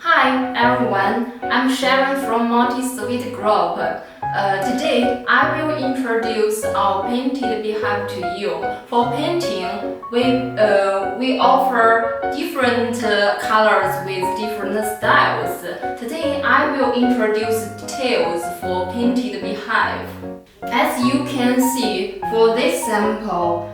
Hi everyone, I'm Sharon from Multi-Suite Group. Today I will introduce our painted beehive to you. For painting, we offer different colors with different styles. Today I will introduce details for painted beehive. As you can see, for this sample,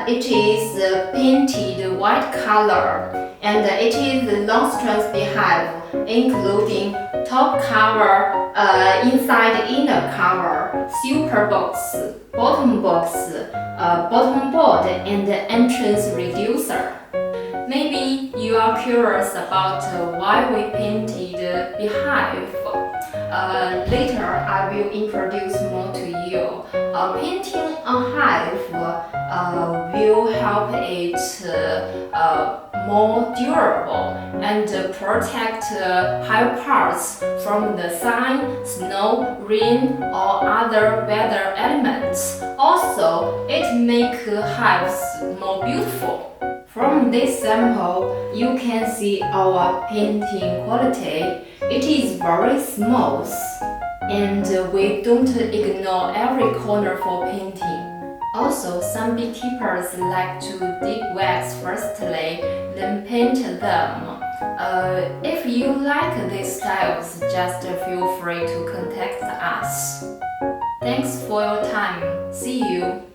it is painted white color and it is the Langstroth beehive, including top cover, inside inner cover, super box, bottom board, and entrance reducer. Maybe you are curious about why we painted beehive. Later, I will introduce more to you. Painting a hive will help it more durable and protect hive parts from the sun, snow, rain, or other weather elements. Also, it makes hives more beautiful. From this sample, you can see our painting quality. It is very smooth, and we don't ignore every corner for painting. Also, some beekeepers like to dig wax firstly, then paint them. If you like these styles, just feel free to contact us. Thanks for your time. See you.